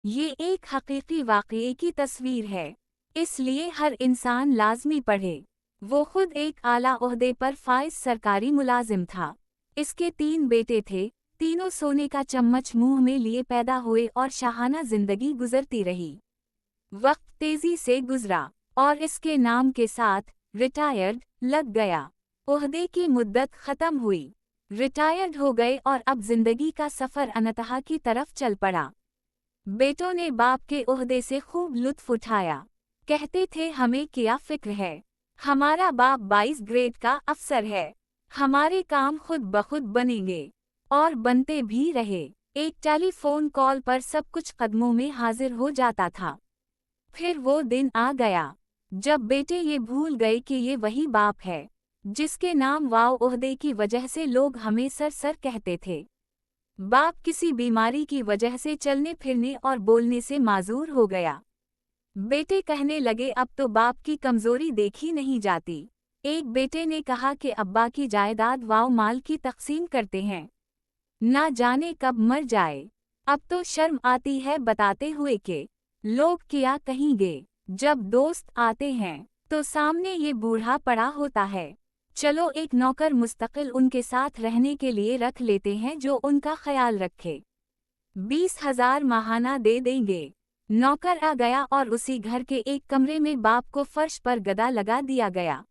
ये एक हकीकी वाक़ये की तस्वीर है, इसलिए हर इंसान लाज़मी पढ़े। वो खुद एक आला ओहदे पर फाइज़ सरकारी मुलाजिम था। इसके 3 बेटे थे, तीनों सोने का चम्मच मुंह में लिए पैदा हुए और शाहाना जिंदगी गुजरती रही। वक्त तेजी से गुजरा और इसके नाम के साथ रिटायर्ड लग गया। ओहदे की मुद्दत खत्म हुई, रिटायर्ड हो गए और अब जिंदगी का सफर अनतहा की तरफ चल पड़ा। बेटों ने बाप के ओहदे से खूब लुत्फ उठाया। कहते थे हमें क्या फिक्र है, हमारा बाप 22 ग्रेड का अफसर है, हमारे काम खुद बखुद बनेंगे। और बनते भी रहे। एक टेलीफोन कॉल पर सब कुछ कदमों में हाजिर हो जाता था। फिर वो दिन आ गया जब बेटे ये भूल गए कि ये वही बाप है जिसके नाम वाव ओहदे की वजह से लोग हमें सर सर कहते थे। बाप किसी बीमारी की वजह से चलने फिरने और बोलने से माजूर हो गया। बेटे कहने लगे अब तो बाप की कमजोरी देखी नहीं जाती। एक बेटे ने कहा कि अब्बा की जायदाद वाव माल की तकसीम करते हैं, ना जाने कब मर जाए। अब तो शर्म आती है बताते हुए कि लोग क्या कहेंगे। जब दोस्त आते हैं तो सामने ये बूढ़ा पड़ा होता है, चलो एक नौकर मुस्तकिल उनके साथ रहने के लिए रख लेते हैं जो उनका ख्याल रखे। 20,000 माहाना दे देंगे। नौकर आ गया और उसी घर के एक कमरे में बाप को फर्श पर गदा लगा दिया गया।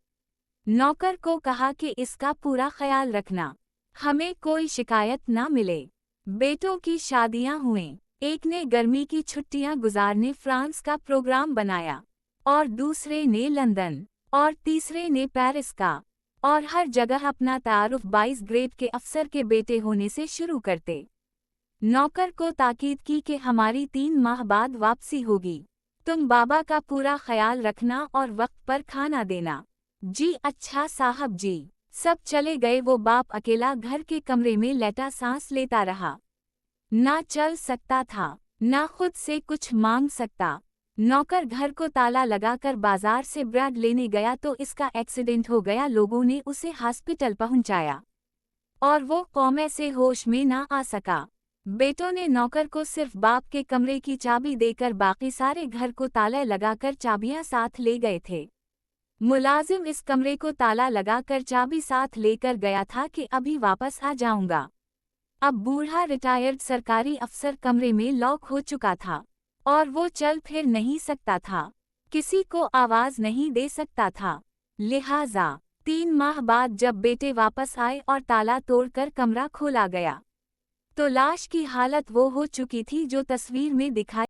नौकर को कहा कि इसका पूरा ख्याल रखना, हमें कोई शिकायत ना मिले। बेटों की शादियां हुईं, एक ने गर्मी की छुट्टियां गुजारने फ्रांस का प्रोग्राम बनाया और दूसरे ने लंदन और तीसरे ने पेरिस का, और हर जगह अपना तारुफ 22 ग्रेड के अफसर के बेटे होने से शुरू करते। नौकर को ताकीद की कि हमारी 3 माह बाद वापसी होगी, तुम बाबा का पूरा ख्याल रखना और वक्त पर खाना देना। जी अच्छा साहब जी। सब चले गए। वो बाप अकेला घर के कमरे में लेटा सांस लेता रहा। ना चल सकता था, ना खुद से कुछ मांग सकता। नौकर घर को ताला लगाकर बाजार से ब्रेड लेने गया तो इसका एक्सीडेंट हो गया। लोगों ने उसे हॉस्पिटल पहुंचाया और वो कौमे से होश में ना आ सका। बेटों ने नौकर को सिर्फ बाप के कमरे की चाबी देकर बाकी सारे घर को ताला लगाकर चाबियां साथ ले गए थे। मुलाजिम इस कमरे को ताला लगाकर चाबी साथ लेकर गया था कि अभी वापस आ जाऊंगा। अब बूढ़ा रिटायर्ड सरकारी अफसर कमरे में लॉक हो चुका था और वो चल फिर नहीं सकता था, किसी को आवाज नहीं दे सकता था। लिहाजा 3 माह बाद जब बेटे वापस आए और ताला तोड़कर कमरा खोला गया तो लाश की हालत वो हो चुकी थी जो तस्वीर में दिखाई